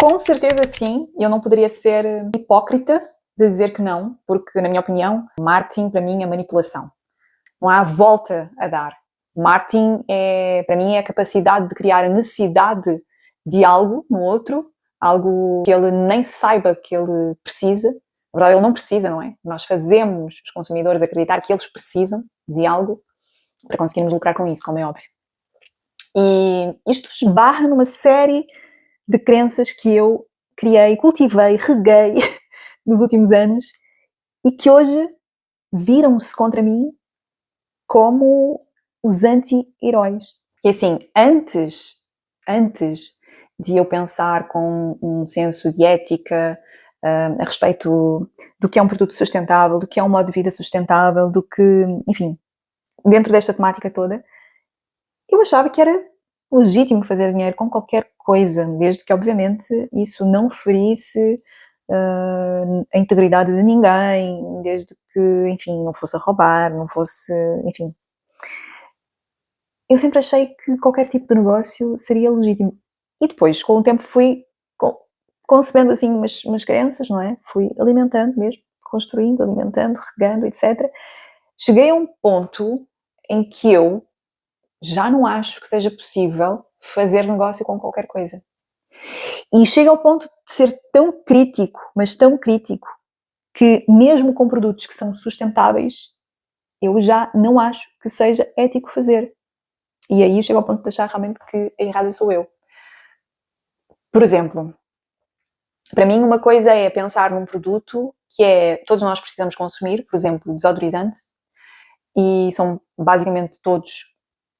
Com certeza sim, eu não poderia ser hipócrita de dizer que não, porque, na minha opinião, marketing para mim é manipulação. Não há volta a dar. Marketing, para mim, é a capacidade de criar a necessidade de algo no outro, algo que ele nem saiba que ele precisa. Na verdade, ele não precisa, não é? Nós fazemos os consumidores acreditar que eles precisam de algo para conseguirmos lucrar com isso, como é óbvio. E isto esbarra numa série de crenças que eu criei, cultivei, reguei nos últimos anos e que hoje viram-se contra mim como os anti-heróis. E assim, antes de eu pensar com um senso de ética a respeito do que é um produto sustentável, do que é um modo de vida sustentável, do que, enfim, dentro desta temática toda, eu achava que era legítimo fazer dinheiro com qualquer coisa, desde que, obviamente, isso não ferisse a integridade de ninguém, desde que, enfim, não fosse a roubar, não fosse, enfim. Eu sempre achei que qualquer tipo de negócio seria legítimo. E depois, com o tempo, fui concebendo assim umas crenças, não é? Fui alimentando mesmo, construindo, alimentando, regando, etc. Cheguei a um ponto em que eu já não acho que seja possível fazer negócio com qualquer coisa. E chega ao ponto de ser tão crítico, mas tão crítico, que mesmo com produtos que são sustentáveis, eu já não acho que seja ético fazer. E aí chego ao ponto de achar realmente que a errada sou eu. Por exemplo, para mim uma coisa é pensar num produto que todos nós precisamos consumir, por exemplo, desodorizante, e são basicamente todos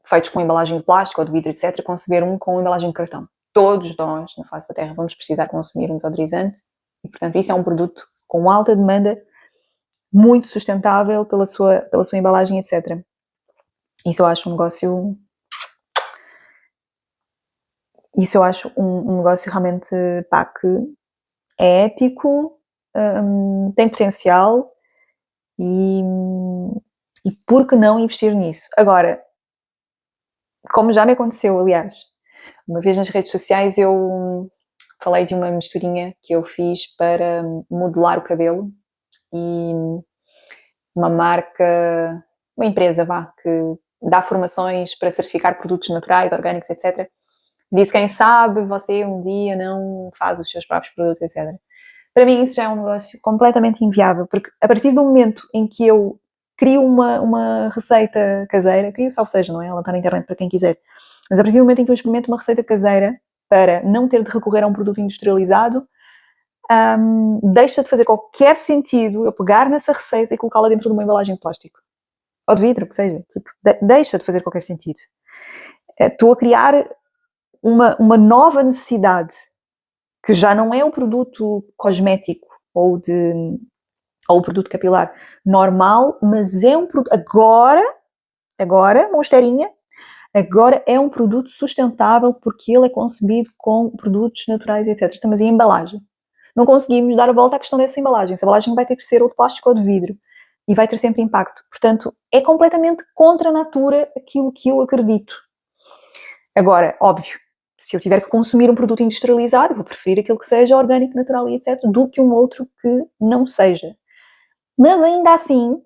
feitos com embalagem de plástico ou de vidro, etc., conceber um com embalagem de cartão. Todos nós, na face da Terra, vamos precisar consumir um desodorizante e, portanto, isso é um produto com alta demanda, muito sustentável pela sua embalagem, etc. Isso eu acho um negócio... Isso eu acho um negócio realmente, pá, que é ético, tem potencial e por que não investir nisso? Agora, como já me aconteceu, aliás, uma vez nas redes sociais eu falei de uma misturinha que eu fiz para modelar o cabelo e uma marca, uma empresa, que dá formações para certificar produtos naturais, orgânicos, etc. Disse, quem sabe você um dia não faz os seus próprios produtos, etc. Para mim isso já é um negócio completamente inviável, porque a partir do momento em que eu crio uma receita caseira, crio, salvo seja, não é? Ela está na internet para quem quiser, mas a partir do momento em que eu experimento uma receita caseira para não ter de recorrer a um produto industrializado, deixa de fazer qualquer sentido eu pegar nessa receita e colocá-la dentro de uma embalagem de plástico. Ou de vidro, que seja. Tipo, deixa de fazer qualquer sentido. Estou a criar uma nova necessidade, que já não é o produto cosmético ou o produto capilar normal, mas é um produto... Agora, monsterinha, agora é um produto sustentável porque ele é concebido com produtos naturais, etc. Mas e a embalagem? Não conseguimos dar a volta à questão dessa embalagem. Essa embalagem vai ter que ser ou de plástico ou de vidro e vai ter sempre impacto. Portanto, é completamente contra a natura aquilo que eu acredito. Agora, óbvio, se eu tiver que consumir um produto industrializado, eu vou preferir aquilo que seja orgânico, natural e etc. do que um outro que não seja. Mas ainda assim,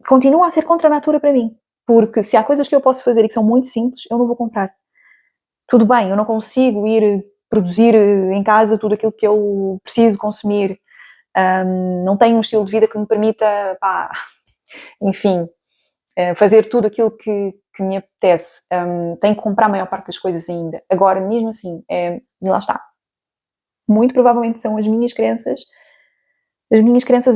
continua a ser contra a natura para mim. Porque se há coisas que eu posso fazer e que são muito simples, eu não vou comprar. Tudo bem, eu não consigo ir produzir em casa tudo aquilo que eu preciso consumir. Não tenho um estilo de vida que me permita, pá, enfim, fazer tudo aquilo que me apetece. Tenho que comprar a maior parte das coisas ainda. Agora, mesmo assim, e lá está. Muito provavelmente são as minhas crenças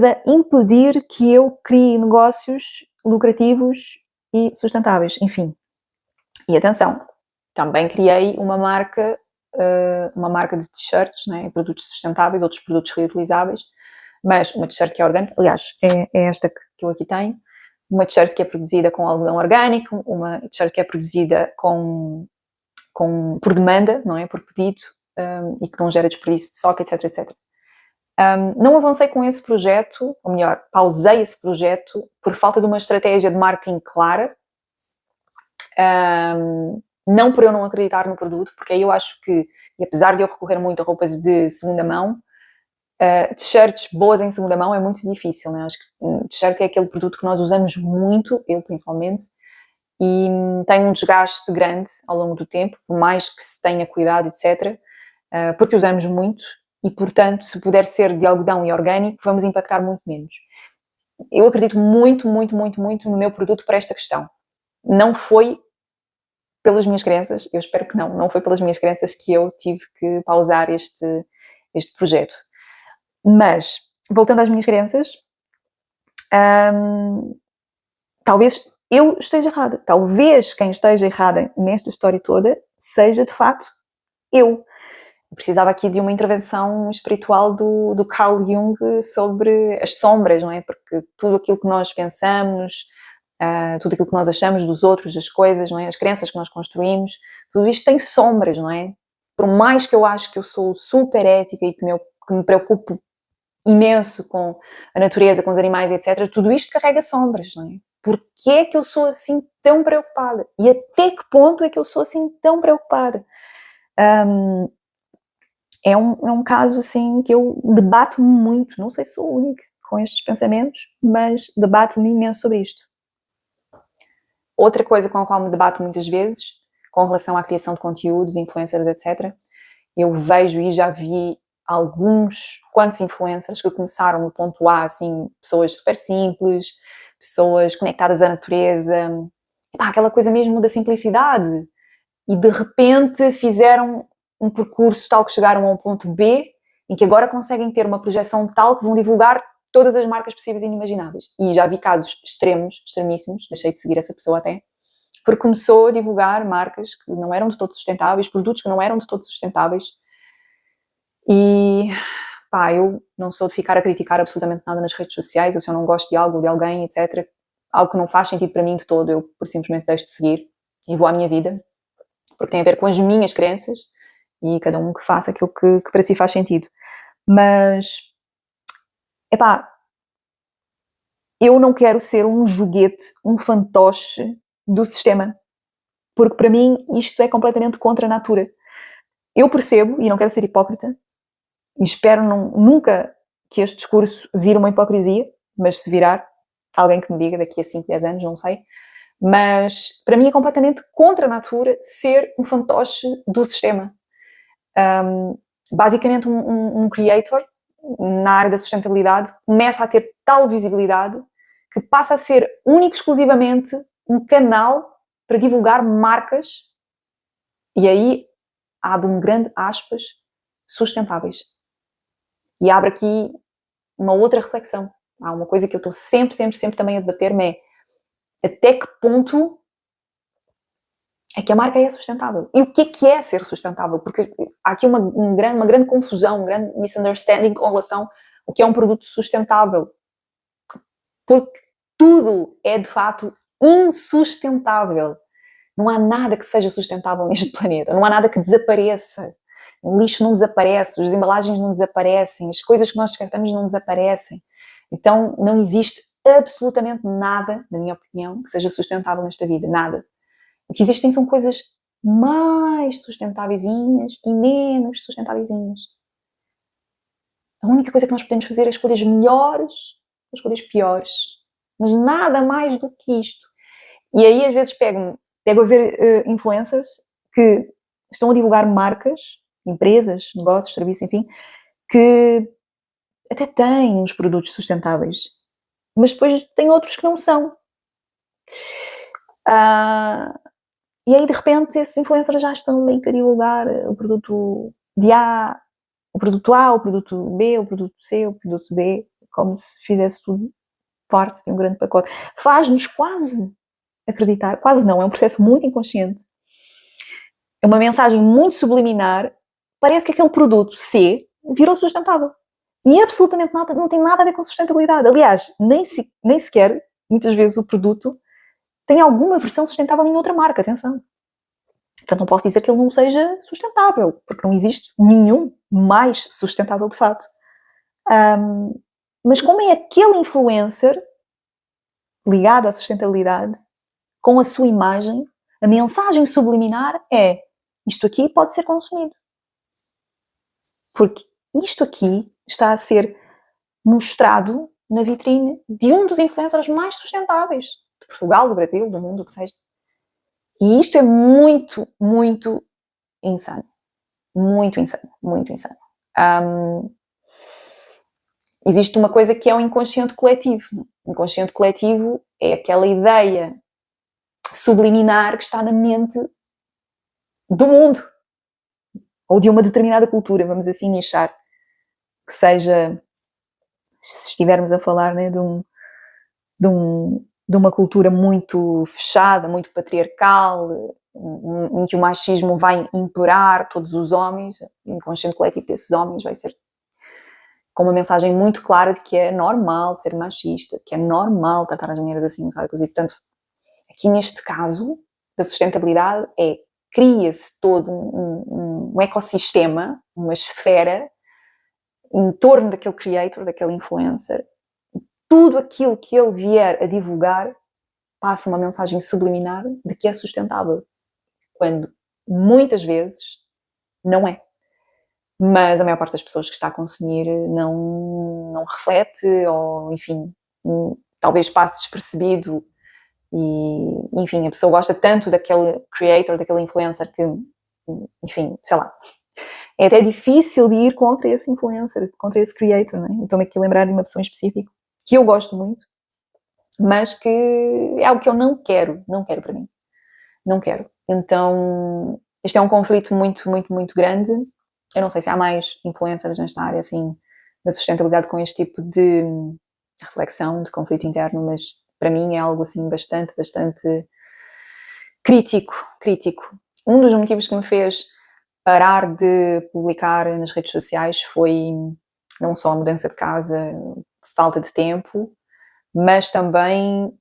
a impedir que eu crie negócios lucrativos e sustentáveis, enfim. E atenção, também criei uma marca de t-shirts, né, produtos sustentáveis, outros produtos reutilizáveis, mas uma t-shirt que é orgânica, aliás, é esta que eu aqui tenho, uma t-shirt que é produzida com algodão orgânico, uma t-shirt que é produzida por demanda, não é, por pedido, e que não gera desperdício de estoque, etc, etc. Não avancei com esse projeto, ou melhor, pausei esse projeto por falta de uma estratégia de marketing clara, não por eu não acreditar no produto, porque aí eu acho que, e apesar de eu recorrer muito a roupas de segunda mão, t-shirts boas em segunda mão é muito difícil, né? Acho que t-shirt é aquele produto que nós usamos muito, eu principalmente, e tem um desgaste grande ao longo do tempo, por mais que se tenha cuidado, etc., porque usamos muito e, portanto, se puder ser de algodão e orgânico, vamos impactar muito menos. Eu acredito muito, muito, muito, muito no meu produto para esta questão. Não foi pelas minhas crenças, eu espero que não foi pelas minhas crenças que eu tive que pausar este projeto. Mas, voltando às minhas crenças, talvez eu esteja errada. Talvez quem esteja errada nesta história toda seja, de facto, eu. Precisava aqui de uma intervenção espiritual do Carl Jung sobre as sombras, não é? Porque tudo aquilo que nós pensamos, tudo aquilo que nós achamos dos outros, das coisas, não é? As crenças que nós construímos, tudo isto tem sombras, não é? Por mais que eu acho que eu sou super ética e que me preocupo imenso com a natureza, com os animais, etc., tudo isto carrega sombras, não é? Porquê é que eu sou assim tão preocupada? E até que ponto é que eu sou assim tão preocupada? É um caso assim que eu debato-me muito, não sei se sou única com estes pensamentos, mas debato-me imenso sobre isto. Outra coisa com a qual me debato muitas vezes, com relação à criação de conteúdos, influencers, etc., eu vejo e já vi quantos influencers que começaram no ponto A, assim, pessoas super simples, pessoas conectadas à natureza, aquela coisa mesmo da simplicidade, e de repente fizeram um percurso tal que chegaram a um ponto B, em que agora conseguem ter uma projeção tal que vão divulgar todas as marcas possíveis e inimagináveis. E já vi casos extremíssimos, deixei de seguir essa pessoa até, porque começou a divulgar marcas que não eram de todo sustentáveis, produtos que não eram de todo sustentáveis. E eu não sou de ficar a criticar absolutamente nada nas redes sociais, ou se eu não gosto de algo, de alguém, etc., algo que não faz sentido para mim de todo, eu simplesmente deixo de seguir e vou à minha vida, porque tem a ver com as minhas crenças e cada um que faça aquilo que para si faz sentido. Mas, eu não quero ser um joguete, um fantoche do sistema, porque para mim isto é completamente contra a natura. Eu percebo, e não quero ser hipócrita, e espero nunca que este discurso vire uma hipocrisia, mas se virar, alguém que me diga daqui a 5, 10 anos, não sei, mas para mim é completamente contra a natura ser um fantoche do sistema. Basicamente um creator na área da sustentabilidade começa a ter tal visibilidade que passa a ser único exclusivamente um canal para divulgar marcas, e aí abre um grande aspas, sustentáveis. E abre aqui uma outra reflexão. Há uma coisa que eu estou sempre também a debater-me é até que ponto é que a marca é sustentável. E o que é ser sustentável? Porque há aqui uma grande confusão, um grande misunderstanding com relação ao que é um produto sustentável. Porque tudo é, de facto, insustentável. Não há nada que seja sustentável neste planeta. Não há nada que desapareça. O lixo não desaparece, as embalagens não desaparecem, as coisas que nós descartamos não desaparecem. Então, não existe absolutamente nada, na minha opinião, que seja sustentável nesta vida. Nada. O que existem são coisas mais sustentáveis e menos sustentáveis. A única coisa que nós podemos fazer é escolhas melhores ou escolhas piores. Mas nada mais do que isto. E aí, às vezes, pego a ver influencers que estão a divulgar marcas, empresas, negócios, serviços, enfim, que até têm uns produtos sustentáveis, mas depois tem outros que não são. E aí, de repente, esses influencers já estão meio que a divulgar o produto o produto B, o produto C, o produto D, como se fizesse tudo parte de um grande pacote. Faz-nos quase acreditar, quase não, é um processo muito inconsciente, é uma mensagem muito subliminar, parece que aquele produto C virou sustentável. E absolutamente nada, não tem nada a ver com sustentabilidade. Aliás, nem sequer, muitas vezes, o produto tem alguma versão sustentável em outra marca, atenção. Portanto, não posso dizer que ele não seja sustentável, porque não existe nenhum mais sustentável de fato. Mas como é aquele influencer ligado à sustentabilidade, com a sua imagem, A mensagem subliminar é: isto aqui pode ser consumido. Porque isto aqui está a ser mostrado na vitrine de um dos influencers mais sustentáveis de Portugal, do Brasil, do mundo, o que seja. E isto é muito, muito insano. Muito insano, muito insano. Existe uma coisa que é o inconsciente coletivo. O inconsciente coletivo é aquela ideia subliminar que está na mente do mundo, ou de uma determinada cultura, vamos assim nichar, que seja, se estivermos a falar, né, de uma cultura muito fechada, muito patriarcal, em que o machismo vai imperar todos os homens, o inconsciente coletivo desses homens vai ser com uma mensagem muito clara de que é normal ser machista, de que é normal tratar as mulheres assim, sabe? Portanto, aqui neste caso da sustentabilidade cria-se todo um ecossistema, uma esfera em torno daquele creator, daquele influencer. Tudo aquilo que ele vier a divulgar passa uma mensagem subliminar de que é sustentável, quando muitas vezes não é. Mas a maior parte das pessoas que está a consumir não reflete, ou enfim, talvez passe despercebido, e enfim, a pessoa gosta tanto daquele creator, daquele influencer que, enfim, sei lá, é até difícil de ir contra esse influencer, contra esse creator, não é? Estou-me aqui a lembrar de uma pessoa em específico que eu gosto muito, mas que é algo que eu não quero para mim, não quero. Então, este é um conflito muito, muito, muito grande. Eu não sei se há mais influencers nesta área, assim, da sustentabilidade com este tipo de reflexão, de conflito interno, mas para mim é algo, assim, bastante, bastante crítico. Um dos motivos que me fez parar de publicar nas redes sociais foi não só a mudança de casa, falta de tempo, mas também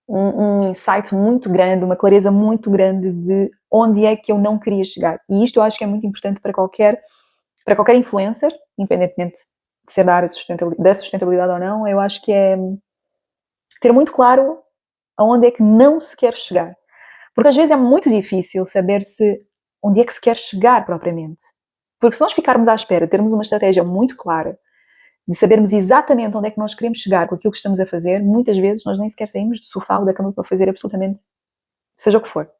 um insight muito grande, uma clareza muito grande de onde é que eu não queria chegar. E isto eu acho que é muito importante para qualquer influencer, independentemente de ser da área da sustentabilidade ou não. Eu acho que é ter muito claro aonde é que não se quer chegar. Porque às vezes é muito difícil saber onde é que se quer chegar propriamente. Porque se nós ficarmos à espera de termos uma estratégia muito clara, de sabermos exatamente onde é que nós queremos chegar com aquilo que estamos a fazer, muitas vezes nós nem sequer saímos do sofá ou da cama para fazer absolutamente seja o que for.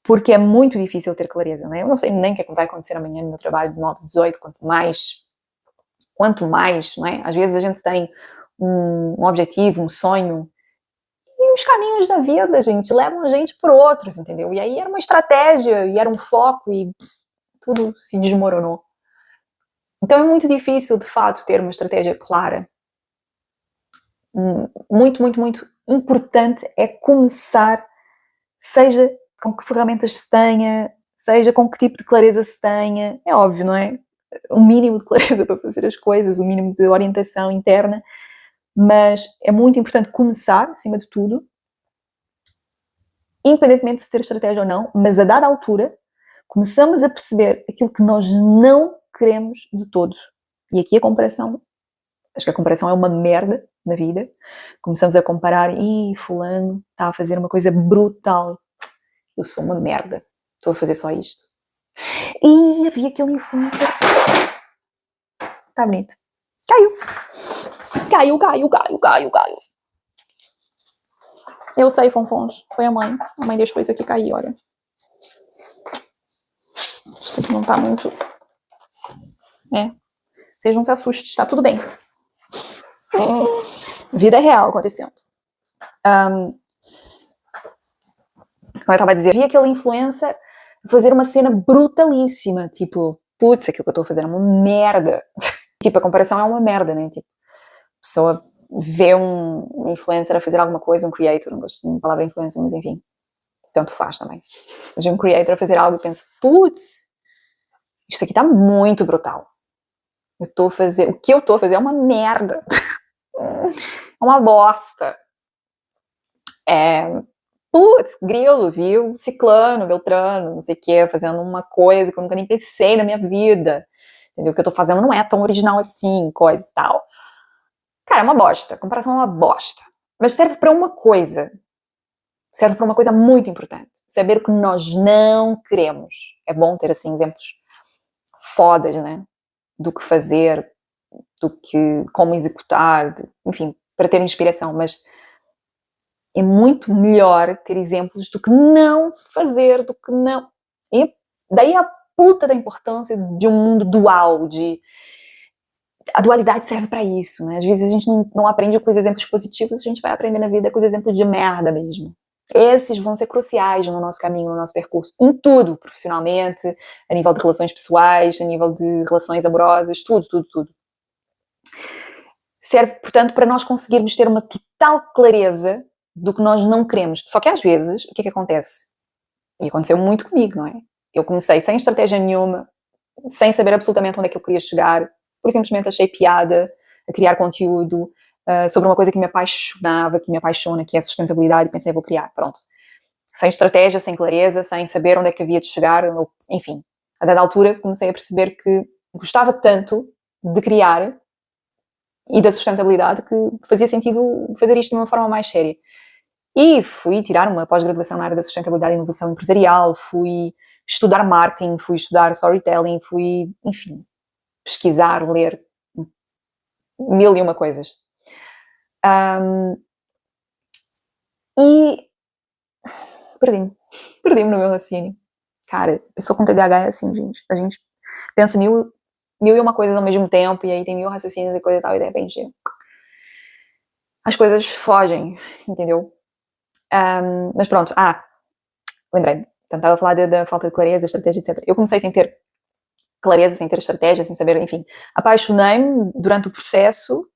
Porque é muito difícil ter clareza, não é? Eu não sei nem o que é que vai acontecer amanhã no meu trabalho de 9 a 18, quanto mais, não é? Às vezes a gente tem um objetivo, um sonho, e os caminhos da vida, gente, levam a gente por outros, entendeu? E aí era uma estratégia, e era um foco, e tudo se desmoronou. Então é muito difícil, de fato, ter uma estratégia clara. Muito, muito, muito importante é começar, seja com que ferramentas se tenha, seja com que tipo de clareza se tenha. É óbvio, não é? Um mínimo de clareza para fazer as coisas, um mínimo de orientação interna, mas é muito importante começar, acima de tudo, independentemente de se ter estratégia ou não, mas a dada altura começamos a perceber aquilo que nós não queremos de todo. E aqui acho que a comparação é uma merda na vida. Começamos a comparar, fulano está a fazer uma coisa brutal, eu sou uma merda, estou a fazer só isto. E havia aquele influencer, está bonito, caiu. Eu sei, fonfons, foi a mãe deixou isso aqui cair, olha. Isto aqui não está muito... Vocês não se assustem, está tudo bem. Vida real acontecendo. Como eu estava a dizer, vi aquele influencer fazer uma cena brutalíssima, tipo, putz, aquilo que eu estou a fazer é uma merda. Tipo, a comparação é uma merda, né? Tipo, a pessoa vê um influencer a fazer alguma coisa, um creator, não gosto de palavra influencer, mas enfim, tanto faz também. Mas um creator a fazer algo e penso, putz, isto aqui está muito brutal. O que eu estou a fazer é uma merda. É uma bosta. Putz, grilo, viu? Ciclano, Beltrano, não sei o que, fazendo uma coisa que eu nunca nem pensei na minha vida. Entendeu? O que eu tô fazendo não é tão original assim, coisa e tal. Cara, é uma bosta. A comparação é uma bosta. Mas serve pra uma coisa. serve para uma coisa muito importante. Saber o que nós não queremos. É bom ter, assim, exemplos fodas, né? Do que fazer, como executar, enfim, para ter inspiração, mas é muito melhor ter exemplos do que não fazer, do que não... E daí a puta da importância de um mundo dual, a dualidade serve para isso, né? Às vezes a gente não aprende com os exemplos positivos, a gente vai aprender na vida com os exemplos de merda mesmo. Esses vão ser cruciais no nosso caminho, no nosso percurso, em tudo, profissionalmente, a nível de relações pessoais, a nível de relações amorosas, tudo. Serve, portanto, para nós conseguirmos ter uma total clareza do que nós não queremos. Só que às vezes, o que é que acontece? E aconteceu muito comigo, não é? Eu comecei sem estratégia nenhuma, sem saber absolutamente onde é que eu queria chegar, por simplesmente achei piada a criar conteúdo sobre uma coisa que me apaixonava, que me apaixona, que é a sustentabilidade, e pensei, vou criar, pronto. Sem estratégia, sem clareza, sem saber onde é que havia de chegar, enfim. A dada altura comecei a perceber que gostava tanto de criar e da sustentabilidade que fazia sentido fazer isto de uma forma mais séria. E fui tirar uma pós-graduação na área da sustentabilidade e inovação empresarial, fui estudar marketing, fui estudar storytelling, fui, enfim, pesquisar, ler mil e uma coisas. E perdi-me no meu raciocínio. Cara, pessoa com TDAH é assim, gente. A gente pensa mil e uma coisas ao mesmo tempo, e aí tem mil raciocínios e coisa e tal, e de repente as coisas fogem, entendeu? Mas pronto, lembrei-me. Então estava a falar da falta de clareza, estratégia, etc. Eu comecei sem ter clareza, sem ter estratégia, sem saber, enfim. Apaixonei-me durante o processo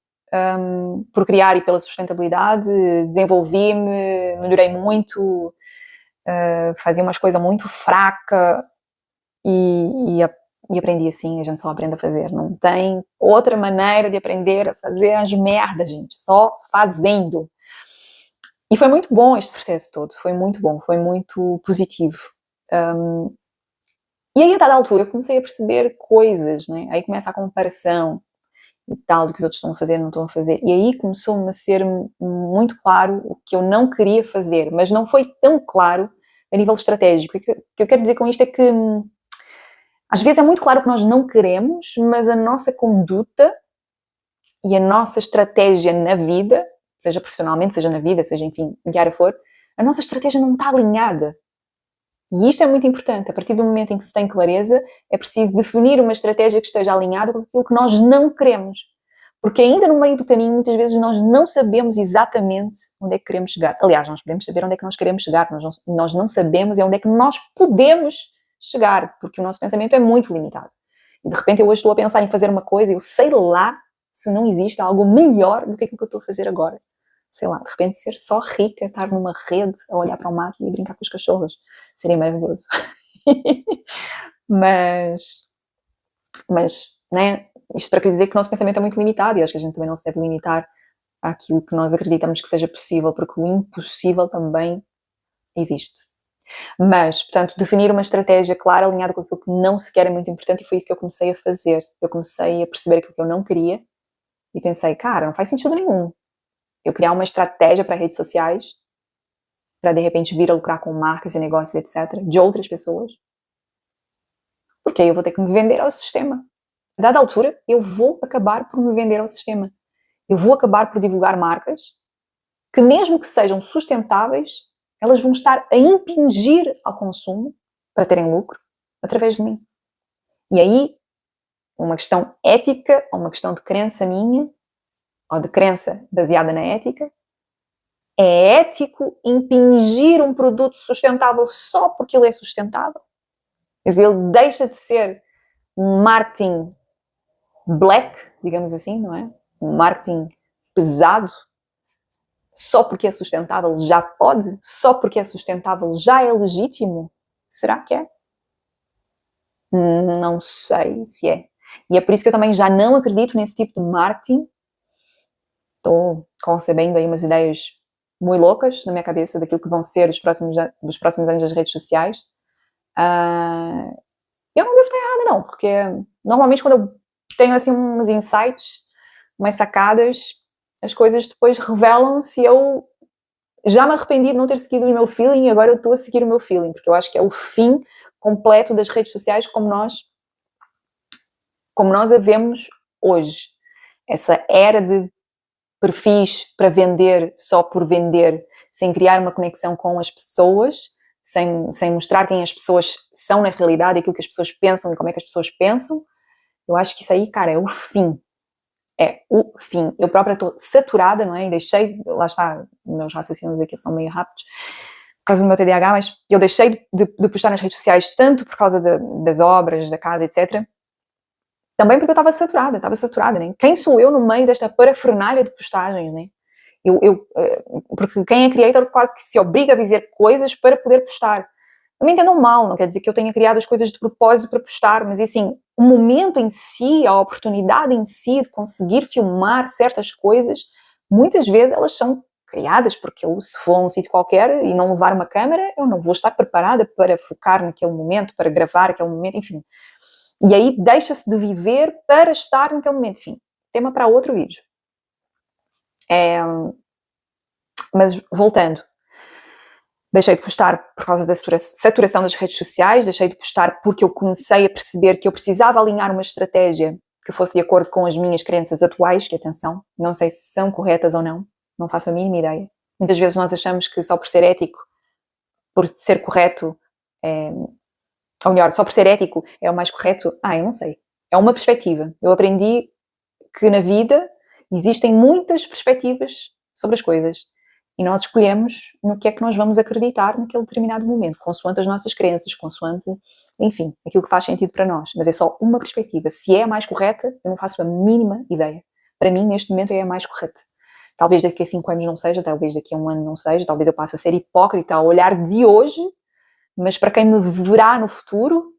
por criar e pela sustentabilidade, desenvolvi-me, melhorei muito, fazia umas coisas muito fraca e aprendi assim, a gente só aprende a fazer. Não tem outra maneira de aprender a fazer as merdas, gente, só fazendo. E foi muito bom este processo todo, foi muito bom, foi muito positivo. E aí, a dada altura, eu comecei a perceber coisas, né? Aí começa a comparação e tal, do que os outros estão a fazer, não estão a fazer. E aí começou-me a ser muito claro o que eu não queria fazer, mas não foi tão claro a nível estratégico. O que eu quero dizer com isto é que às vezes é muito claro que nós não queremos, mas a nossa conduta e a nossa estratégia na vida, seja profissionalmente, seja na vida, seja, enfim, em que área for, a nossa estratégia não está alinhada. E isto é muito importante. A partir do momento em que se tem clareza, é preciso definir uma estratégia que esteja alinhada com aquilo que nós não queremos. Porque ainda no meio do caminho, muitas vezes nós não sabemos exatamente onde é que queremos chegar. Aliás, nós podemos saber onde é que nós queremos chegar, nós não sabemos onde é que nós podemos chegar, porque o nosso pensamento é muito limitado. E de repente eu hoje estou a pensar em fazer uma coisa e eu sei lá se não existe algo melhor do que aquilo que eu estou a fazer agora. Sei lá, de repente ser só rica, estar numa rede a olhar para o mar e a brincar com os cachorros. Seria maravilhoso. mas, né, isto para dizer que o nosso pensamento é muito limitado e acho que a gente também não se deve limitar àquilo que nós acreditamos que seja possível, porque o impossível também existe. Mas, portanto, definir uma estratégia clara, alinhada com aquilo que não se quer é muito importante e foi isso que eu comecei a fazer. Eu comecei a perceber aquilo que eu não queria e pensei, cara, não faz sentido nenhum eu criar uma estratégia para redes sociais para de repente vir a lucrar com marcas e negócios, etc., de outras pessoas, porque aí eu vou ter que me vender ao sistema. A dada altura, eu vou acabar por me vender ao sistema. Eu vou acabar por divulgar marcas que, mesmo que sejam sustentáveis, elas vão estar a impingir ao consumo para terem lucro através de mim. E aí, uma questão ética, ou uma questão de crença minha, ou de crença baseada na ética, é ético impingir um produto sustentável só porque ele é sustentável? Quer dizer, ele deixa de ser um marketing black, digamos assim, não é? Um marketing pesado, só porque é sustentável já pode? Só porque é sustentável já é legítimo? Será que é? Não sei se é. E é por isso que eu também já não acredito nesse tipo de marketing. Estou concebendo aí umas ideias muito loucas na minha cabeça daquilo que vão ser os próximos anos das redes sociais. Eu não devo estar errada, não, porque normalmente quando eu tenho assim uns insights, umas sacadas, as coisas depois revelam se eu já me arrependi de não ter seguido o meu feeling e agora eu estou a seguir o meu feeling, porque eu acho que é o fim completo das redes sociais como nós a vemos hoje. Essa era de perfis para vender só por vender, sem criar uma conexão com as pessoas, sem mostrar quem as pessoas são na realidade, aquilo que as pessoas pensam e como é que as pessoas pensam. Eu acho que isso aí, cara, é o fim. É o fim. Eu própria estou saturada, não é? E deixei, lá está, meus raciocínios aqui são meio rápidos, por causa do meu TDAH, mas eu deixei de postar nas redes sociais tanto por causa das obras, da casa, etc., também porque eu estava saturada, né? Quem sou eu no meio desta parafernália de postagens, né? Porque quem é creator quase que se obriga a viver coisas para poder postar. Não me entendam mal, não quer dizer que eu tenha criado as coisas de propósito para postar, mas assim, o momento em si, a oportunidade em si de conseguir filmar certas coisas, muitas vezes elas são criadas, porque eu, se for a um sítio qualquer e não levar uma câmera, eu não vou estar preparada para focar naquele momento, para gravar aquele momento, enfim. E aí deixa-se de viver para estar naquele momento. Enfim, tema para outro vídeo. Mas voltando, deixei de postar por causa da saturação das redes sociais, deixei de postar porque eu comecei a perceber que eu precisava alinhar uma estratégia que fosse de acordo com as minhas crenças atuais, que atenção, não sei se são corretas ou não faço a mínima ideia. Muitas vezes nós achamos que só por ser ético, por ser correto, ou melhor, só por ser ético é o mais correto. Eu não sei. É uma perspectiva. Eu aprendi que na vida existem muitas perspectivas sobre as coisas e nós escolhemos no que é que nós vamos acreditar naquele determinado momento, consoante as nossas crenças, consoante, enfim, aquilo que faz sentido para nós. Mas é só uma perspectiva. Se é a mais correta, eu não faço a mínima ideia. Para mim, neste momento, é a mais correta. Talvez daqui a 5 anos não seja, talvez daqui a 1 ano não seja, talvez eu passe a ser hipócrita ao olhar de hoje, mas para quem me verá no futuro,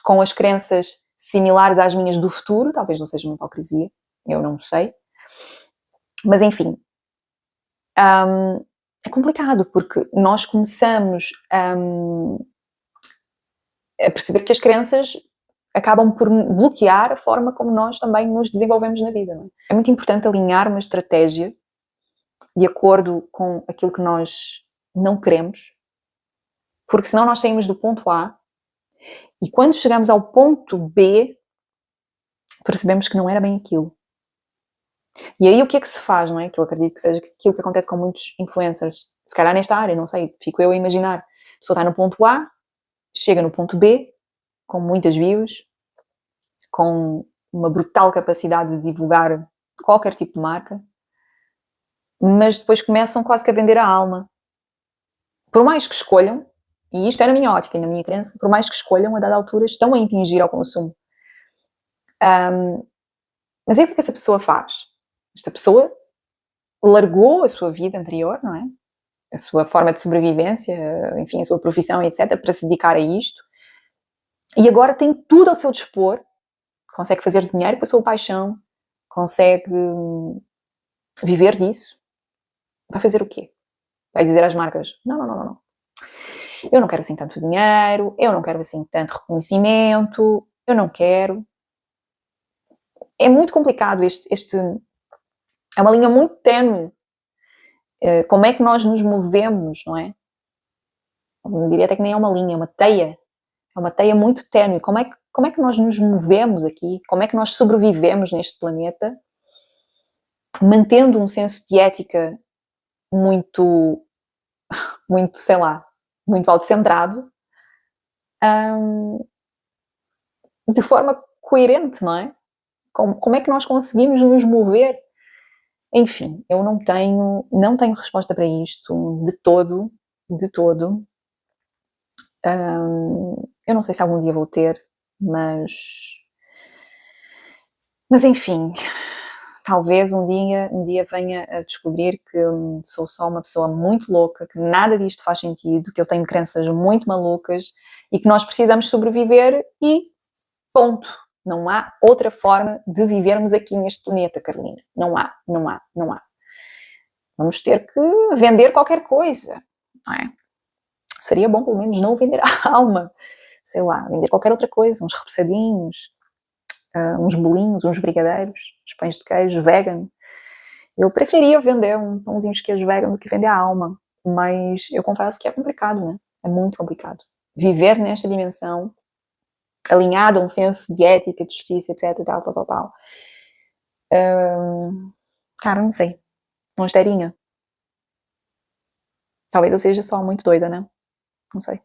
com as crenças similares às minhas do futuro, talvez não seja uma hipocrisia, eu não sei. Mas enfim, é complicado porque nós começamos a perceber que as crenças acabam por bloquear a forma como nós também nos desenvolvemos na vida. Não é? É muito importante alinhar uma estratégia de acordo com aquilo que nós não queremos, porque senão nós saímos do ponto A e quando chegamos ao ponto B percebemos que não era bem aquilo. E aí o que é que se faz, não é? Que eu acredito que seja aquilo que acontece com muitos influencers, se calhar nesta área, não sei, fico eu a imaginar. A pessoa está no ponto A, chega no ponto B, com muitas views, com uma brutal capacidade de divulgar qualquer tipo de marca, mas depois começam quase que a vender a alma. Por mais que escolham, e isto é na minha ótica e na minha crença, por mais que escolham, a dada altura estão a impingir ao consumo. Mas aí o que é que essa pessoa faz? Esta pessoa largou a sua vida anterior, não é? A sua forma de sobrevivência, enfim, a sua profissão, etc., para se dedicar a isto. E agora tem tudo ao seu dispor, consegue fazer dinheiro com a sua paixão, consegue viver disso. Vai fazer o quê? Vai dizer às marcas, não. Eu não quero assim tanto dinheiro, eu não quero assim tanto reconhecimento, eu não quero. É muito complicado é uma linha muito ténue. Como é que nós nos movemos, não é? Eu diria até que nem é uma linha, é uma teia. É uma teia muito ténue. Como é que nós nos movemos aqui? Como é que nós sobrevivemos neste planeta? Mantendo um senso de ética muito, muito, sei lá, muito autocentrado, de forma coerente, não é? Como é que nós conseguimos nos mover? Enfim, eu não tenho resposta para isto de todo. Eu não sei se algum dia vou ter, mas enfim, talvez um dia venha a descobrir que sou só uma pessoa muito louca, que nada disto faz sentido, que eu tenho crenças muito malucas e que nós precisamos sobreviver e ponto. Não há outra forma de vivermos aqui neste planeta, Carolina. Não há. Vamos ter que vender qualquer coisa, não é? Seria bom pelo menos não vender a alma. Sei lá, vender qualquer outra coisa, uns repousadinhos, uns bolinhos, uns brigadeiros, uns pães de queijo vegan. Eu preferia vender um pãozinho de queijo vegan do que vender a alma. Mas eu confesso que é complicado, né? É muito complicado. Viver nesta dimensão, alinhado a um senso de ética, de justiça, etc, tal. Cara, não sei. Uma esteirinha. Talvez eu seja só muito doida, né? Não sei.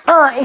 Ai.